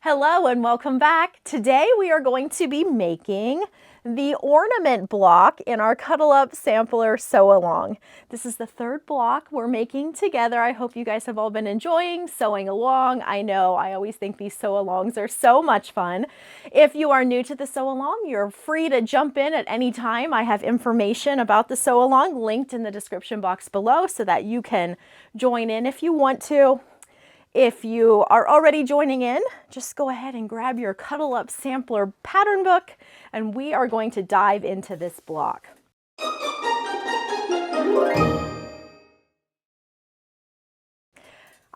Hello and welcome back. Today we are going to be making the ornament block in our Cuddle Up Sampler Sew Along. This is the third block we're making together. I hope you guys have all been enjoying sewing along. I know I always think these sew alongs are so much fun. If you are new to the sew along, you're free to jump in at any time. I have information about the sew along linked in the description box below so that you can join in if you want to. If you are already joining in, just go ahead and grab your Cuddle Up Sampler pattern book, and we are going to dive into this block.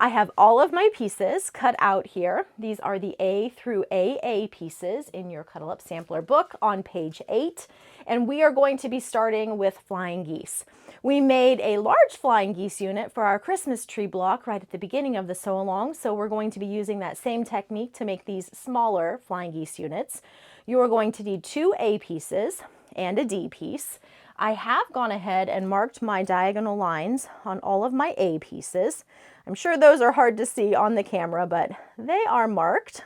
I have all of my pieces cut out here. These are the A through AA pieces in your Cuddle Up Sampler book on page 8. And we are going to be starting with flying geese. We made a large flying geese unit for our Christmas tree block right at the beginning of the sew along. So we're going to be using that same technique to make these smaller flying geese units. You are going to need 2 A pieces and a D piece. I have gone ahead and marked my diagonal lines on all of my A pieces. I'm sure those are hard to see on the camera, but they are marked.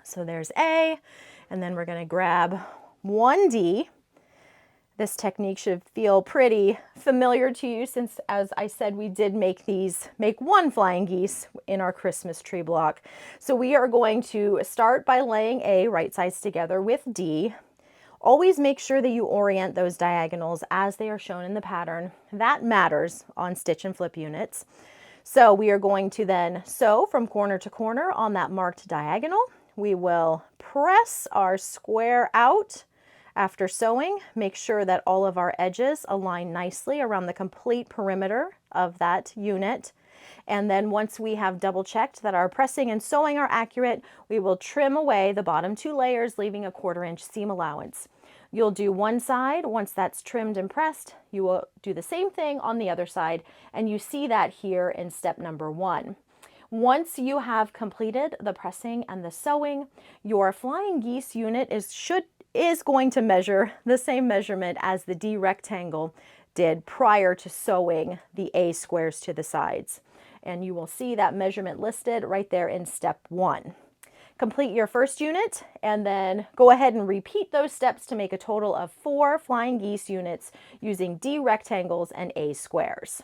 So there's A, and then we're going to grab 1 D. This technique should feel pretty familiar to you since, as I said, we did make 1 flying geese in our Christmas tree block. So we are going to start by laying A right sides together with D. Always make sure that you orient those diagonals as they are shown in the pattern. That matters on stitch and flip units. So we are going to then sew from corner to corner on that marked diagonal. We will press our square out after sewing. Make sure that all of our edges align nicely around the complete perimeter of that unit. And then once we have double checked that our pressing and sewing are accurate, we will trim away the bottom 2 layers, leaving a 1/4 inch seam allowance. You'll do one side. Once that's trimmed and pressed, you will do the same thing on the other side, and you see that here in step number 1. Once you have completed the pressing and the sewing, your flying geese unit is going to measure the same measurement as the D rectangle did prior to sewing the A squares to the sides. And you will see that measurement listed right there in step 1. Complete your first unit and then go ahead and repeat those steps to make a total of 4 flying geese units using D rectangles and A squares.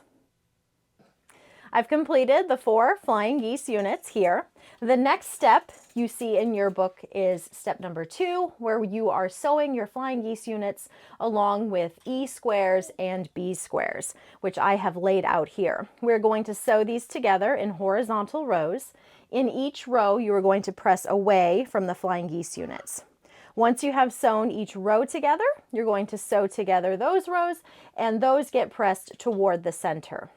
I've completed the 4 flying geese units here. The next step you see in your book is step number 2, where you are sewing your flying geese units along with E squares and B squares, which I have laid out here. We're going to sew these together in horizontal rows. In each row, you are going to press away from the flying geese units. Once you have sewn each row together, you're going to sew together those rows, and those get pressed toward the center.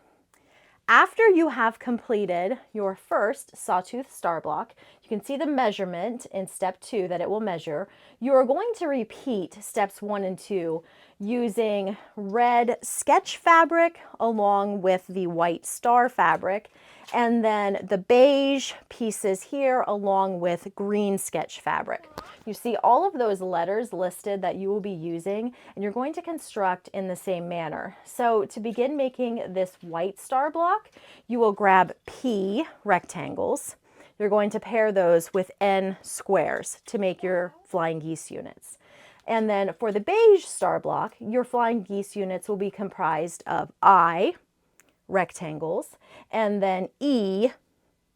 After you have completed your first sawtooth star block, you can see the measurement in step 2 that it will measure. You are going to repeat steps 1 and 2 using red sketch fabric along with the white star fabric, and then the beige pieces here along with green sketch fabric. You see all of those letters listed that you will be using, and you're going to construct in the same manner. So to begin making this white star block, you will grab P rectangles. You're going to pair those with N squares to make your flying geese units. And then for the beige star block, your flying geese units will be comprised of I rectangles and then E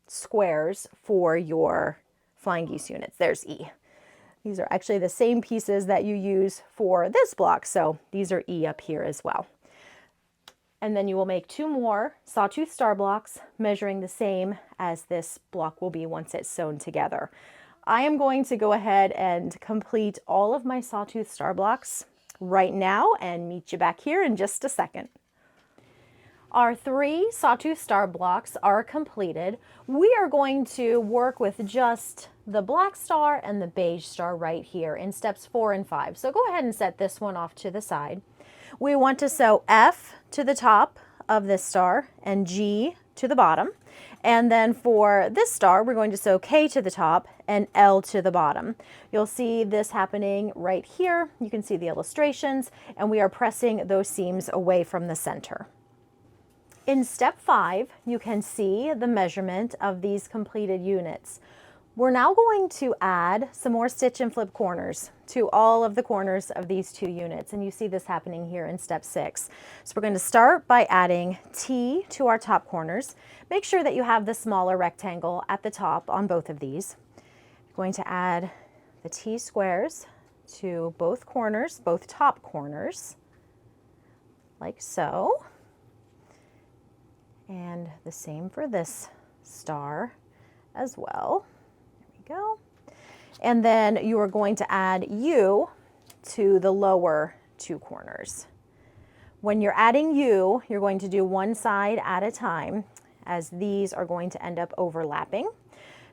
squares for your flying geese units. There's E. These are actually the same pieces that you use for this block, so these are E up here as well. And then you will make 2 more sawtooth star blocks measuring the same as this block will be once it's sewn together. I am going to go ahead and complete all of my sawtooth star blocks right now and meet you back here in just a second. Our 3 sawtooth star blocks are completed. We are going to work with just the black star and the beige star right here in steps 4 and 5. So go ahead and set this one off to the side. We want to sew F to the top of this star and G to the bottom. And then for this star, we're going to sew K to the top and L to the bottom. You'll see this happening right here. You can see the illustrations, and we are pressing those seams away from the center. In step 5, you can see the measurement of these completed units. We're now going to add some more stitch and flip corners to all of the corners of these 2 units, and you see this happening here in step 6. So we're going to start by adding T to our top corners. Make sure that you have the smaller rectangle at the top on both of these. We're going to add the T squares to both corners, both top corners, like so. And the same for this star as well. Go. And then you are going to add U to the lower 2 corners. When you're adding U, you're going to do one side at a time, as these are going to end up overlapping.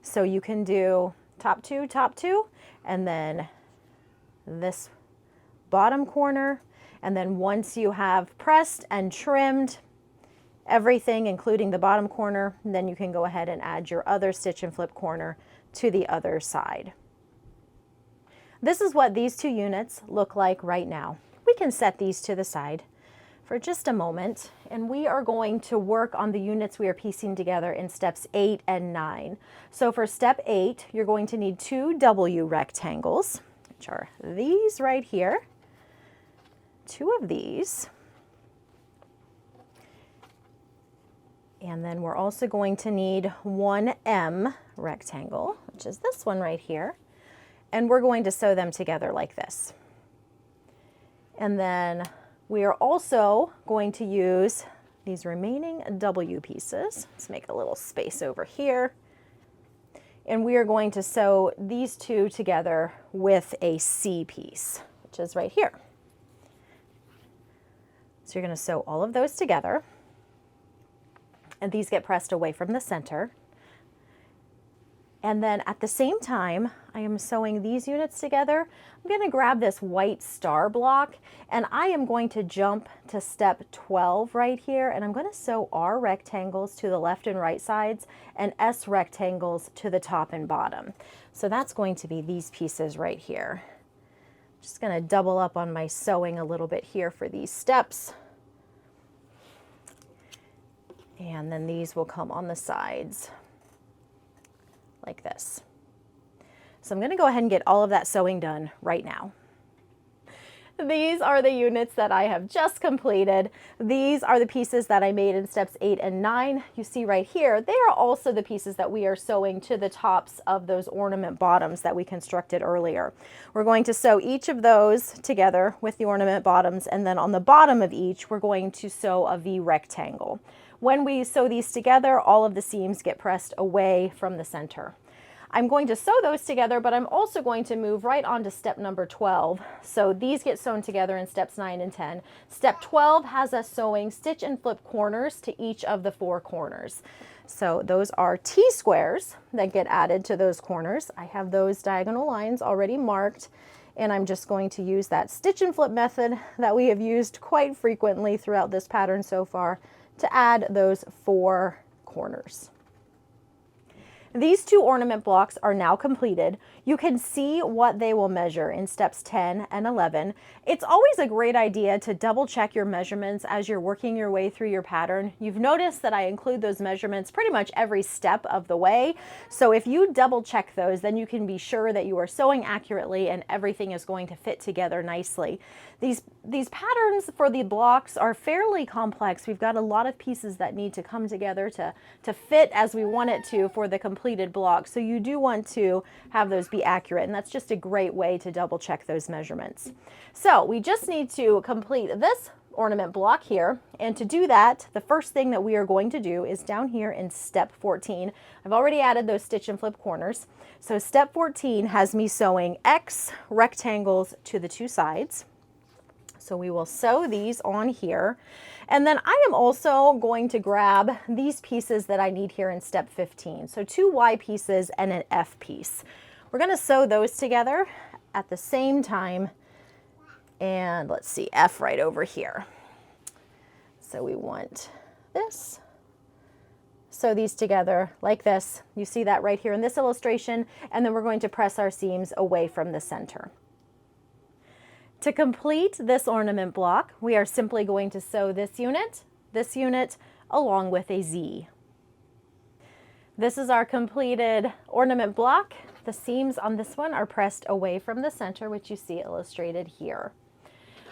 So you can do top 2, and then this bottom corner. And then once you have pressed and trimmed everything, including the bottom corner, then you can go ahead and add your other stitch and flip corner to the other side. This is what these 2 units look like right now. We can set these to the side for just a moment, and we are going to work on the units we are piecing together in steps 8 and 9. So for step 8, you're going to need 2 W rectangles, which are these right here, 2 of these. And then we're also going to need 1 M rectangle, which is this one right here. And we're going to sew them together like this. And then we are also going to use these remaining W pieces. Let's make a little space over here. And we are going to sew these 2 together with a C piece, which is right here. So you're going to sew all of those together. And these get pressed away from the center. And then at the same time, I am sewing these units together. I'm going to grab this white star block, and I am going to jump to step 12 right here, and I'm going to sew R rectangles to the left and right sides and S rectangles to the top and bottom. So that's going to be these pieces right here. Just going to double up on my sewing a little bit here for these steps. And then these will come on the sides like this. So I'm going to go ahead and get all of that sewing done right now. These are the units that I have just completed. These are the pieces that I made in steps 8 and 9. You see right here, they are also the pieces that we are sewing to the tops of those ornament bottoms that we constructed earlier. We're going to sew each of those together with the ornament bottoms, and then on the bottom of each, we're going to sew a V rectangle. When we sew these together, all of the seams get pressed away from the center. I'm going to sew those together, but I'm also going to move right on to step number 12. So these get sewn together in steps 9 and 10. Step 12 has us sewing stitch and flip corners to each of the 4 corners. So those are T-squares that get added to those corners. I have those diagonal lines already marked, and I'm just going to use that stitch and flip method that we have used quite frequently throughout this pattern so far to add those 4 corners. These 2 ornament blocks are now completed. You can see what they will measure in steps 10 and 11. It's always a great idea to double check your measurements as you're working your way through your pattern. You've noticed that I include those measurements pretty much every step of the way. So if you double check those, then you can be sure that you are sewing accurately and everything is going to fit together nicely. These patterns for the blocks are fairly complex. We've got a lot of pieces that need to come together to fit as we want it to for the completed block. So you do want to have those be accurate, and that's just a great way to double check those measurements. So we just need to complete this ornament block here, and to do that, the first thing that we are going to do is down here in step 14. I've already added those stitch and flip corners. So step 14 has me sewing X rectangles to the 2 sides. So we will sew these on here. And then I am also going to grab these pieces that I need here in step 15. So 2 Y pieces and an F piece. We're going to sew those together at the same time. And let's see, F right over here. So we want this. Sew these together like this. You see that right here in this illustration. And then we're going to press our seams away from the center. To complete this ornament block, we are simply going to sew this unit, along with a Z. This is our completed ornament block. The seams on this one are pressed away from the center, which you see illustrated here.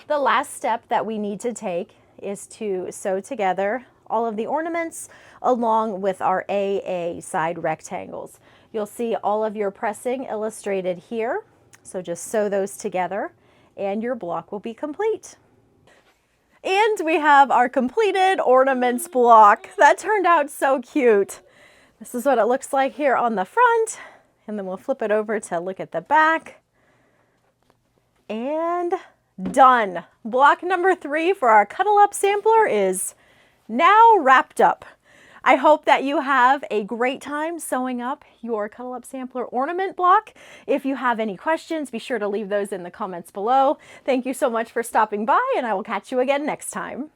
The last step that we need to take is to sew together all of the ornaments along with our AA side rectangles. You'll see all of your pressing illustrated here. So just sew those together and your block will be complete. And we have our completed ornaments block. That turned out so cute. This is what it looks like here on the front. And then we'll flip it over to look at the back. And done. Block number 3 for our Cuddle Up sampler is now wrapped up. I hope that you have a great time sewing up your Cuddle Up Sampler ornament block. If you have any questions, be sure to leave those in the comments below. Thank you so much for stopping by, and I will catch you again next time.